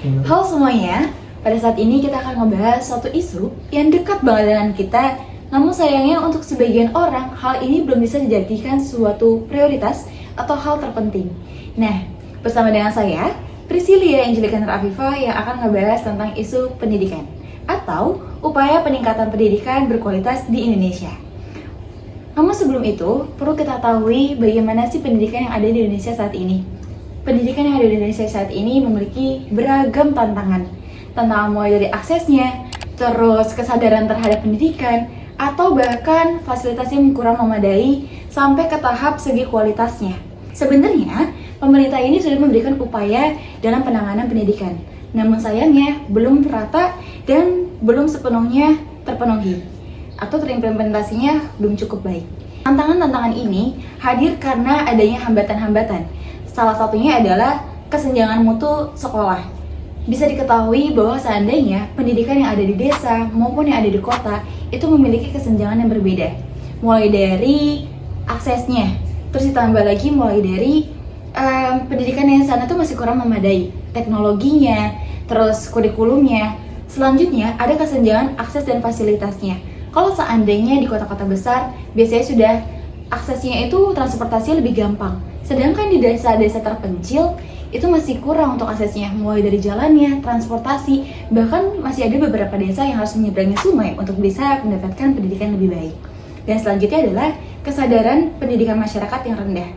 Halo semuanya, pada saat ini kita akan ngebahas suatu isu yang dekat banget dengan kita. Namun sayangnya untuk sebagian orang, hal ini belum bisa dijadikan suatu prioritas atau hal terpenting. Nah, bersama dengan saya, Priscilia Angelica Afifa yang akan ngebahas tentang isu pendidikan atau upaya peningkatan pendidikan berkualitas di Indonesia. Namun sebelum itu, perlu kita ketahui bagaimana sih pendidikan yang ada di Indonesia saat ini. Pendidikan yang ada di Indonesia saat ini memiliki beragam tantangan. Tantangan mulai dari aksesnya, terus kesadaran terhadap pendidikan, atau bahkan fasilitas yang kurang memadai sampai ke tahap segi kualitasnya. Sebenarnya, pemerintah ini sudah memberikan upaya dalam penanganan pendidikan. Namun sayangnya, belum merata dan belum sepenuhnya terpenuhi atau terimplementasinya belum cukup baik. Tantangan-tantangan ini hadir karena adanya hambatan-hambatan. Salah satunya adalah kesenjangan mutu sekolah. Bisa diketahui bahwa seandainya pendidikan yang ada di desa maupun yang ada di kota itu memiliki kesenjangan yang berbeda. Mulai dari aksesnya, terus ditambah lagi mulai dari pendidikan yang sana tuh masih kurang memadai. Teknologinya, terus kurikulumnya. Selanjutnya ada kesenjangan akses dan fasilitasnya. Kalau seandainya di kota-kota besar, biasanya sudah aksesnya itu transportasi lebih gampang. Sedangkan di desa-desa terpencil itu masih kurang untuk aksesnya, mulai dari jalannya, transportasi, bahkan masih ada beberapa desa yang harus menyeberangi sungai untuk bisa mendapatkan pendidikan lebih baik. Dan selanjutnya adalah kesadaran pendidikan masyarakat yang rendah.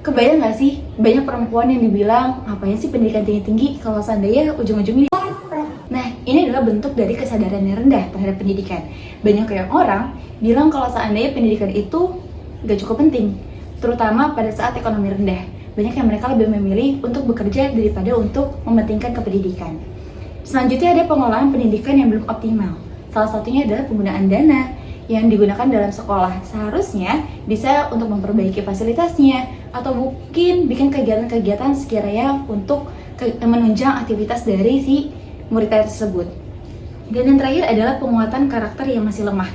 Kebayang nggak sih, banyak perempuan yang dibilang, ngapain sih pendidikan tinggi-tinggi kalau seandainya ujung-ujungnya. Nah, ini adalah bentuk dari kesadaran yang rendah terhadap pendidikan. Banyak yang orang bilang kalau seandainya pendidikan itu nggak cukup penting, terutama pada saat ekonomi rendah. Banyak yang mereka lebih memilih untuk bekerja daripada untuk mementingkan ke pendidikan. Selanjutnya ada pengelolaan pendidikan yang belum optimal. Salah satunya adalah penggunaan dana yang digunakan dalam sekolah. Seharusnya bisa untuk memperbaiki fasilitasnya atau mungkin bikin kegiatan-kegiatan sekiranya untuk menunjang aktivitas dari si murid tersebut. Dan yang terakhir adalah penguatan karakter yang masih lemah.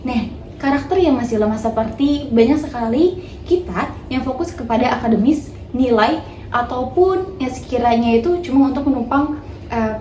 Nah, karakter yang masih lemah seperti banyak sekali kita yang fokus kepada akademis, nilai, ataupun yang sekiranya itu cuma untuk menumpang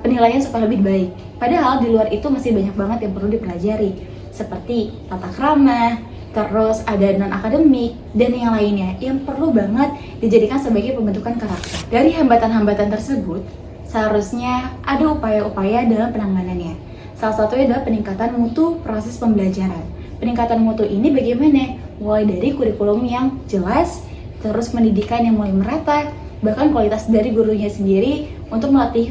penilaian supaya lebih baik. Padahal di luar itu masih banyak banget yang perlu dipelajari, seperti tata krama, terus ada non-akademik, dan yang lainnya yang perlu banget dijadikan sebagai pembentukan karakter. Dari hambatan-hambatan tersebut, seharusnya ada upaya-upaya dalam penanganannya. Salah satunya adalah peningkatan mutu proses pembelajaran. Peningkatan mutu ini bagaimana? Mulai dari kurikulum yang jelas, terus pendidikan yang mulai merata, bahkan kualitas dari gurunya sendiri untuk melatih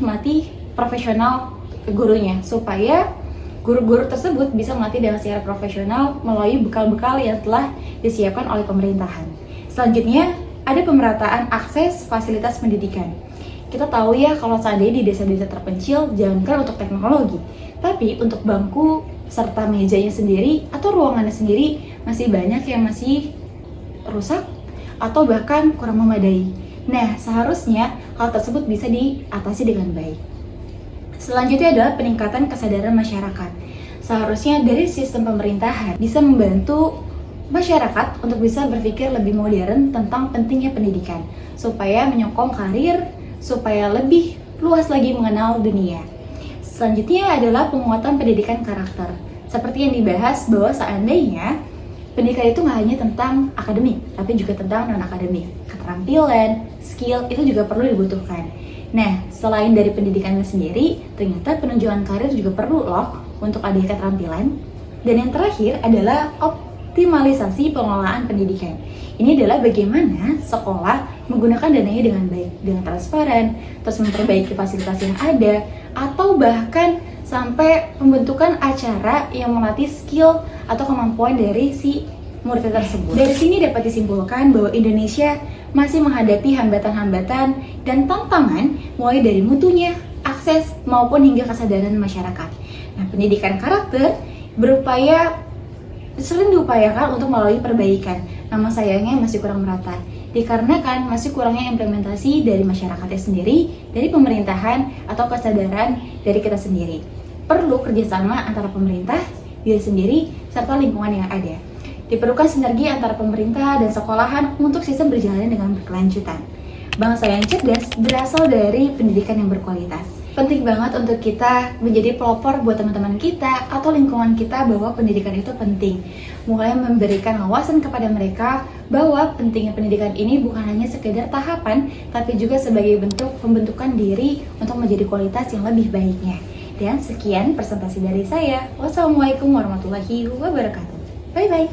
profesional gurunya, supaya guru-guru tersebut bisa melatih dengan secara profesional melalui bekal-bekal yang telah disiapkan oleh pemerintahan. Selanjutnya, ada pemerataan akses fasilitas pendidikan. Kita tahu ya kalau seandainya di desa-desa terpencil, jangankan untuk teknologi, tapi untuk bangku serta mejanya sendiri atau ruangannya sendiri masih banyak yang masih rusak atau bahkan kurang memadai. Nah, seharusnya hal tersebut bisa diatasi dengan baik. Selanjutnya adalah peningkatan kesadaran masyarakat. Seharusnya dari sistem pemerintahan bisa membantu masyarakat untuk bisa berpikir lebih modern tentang pentingnya pendidikan, supaya menyokong karir, supaya lebih luas lagi mengenal dunia. Selanjutnya adalah penguatan pendidikan karakter. Seperti yang dibahas bahwa seandainya pendidikan itu nggak hanya tentang akademik, tapi juga tentang non-akademik. Keterampilan, skill itu juga perlu dibutuhkan. Nah, selain dari pendidikannya sendiri, ternyata penunjukan karir juga perlu loh untuk ada keterampilan. Dan yang terakhir adalah optimalisasi pengelolaan pendidikan. Ini adalah bagaimana sekolah menggunakan dananya dengan baik, dengan transparan, terus memperbaiki fasilitas yang ada, atau bahkan sampai pembentukan acara yang melatih skill atau kemampuan dari si murid tersebut. Dari sini dapat disimpulkan bahwa Indonesia masih menghadapi hambatan-hambatan dan tantangan mulai dari mutunya, akses, maupun hingga kesadaran masyarakat. Nah, pendidikan karakter sering diupayakan untuk melalui perbaikan, namun sayangnya masih kurang merata. Dikarenakan masih kurangnya implementasi dari masyarakatnya sendiri, dari pemerintahan, atau kesadaran dari kita sendiri. Perlu kerjasama antara pemerintah, diri sendiri, serta lingkungan yang ada. Diperlukan sinergi antara pemerintah dan sekolahan untuk sistem berjalan dengan berkelanjutan. bangsa yang cerdas berasal dari pendidikan yang berkualitas. Penting banget untuk kita menjadi pelopor buat teman-teman kita atau lingkungan kita bahwa pendidikan itu penting. Mulai memberikan wawasan kepada mereka bahwa pentingnya pendidikan ini bukan hanya sekedar tahapan, tapi juga sebagai bentuk pembentukan diri untuk menjadi kualitas yang lebih baiknya. Dan sekian presentasi dari saya. Wassalamualaikum warahmatullahi wabarakatuh. Bye-bye.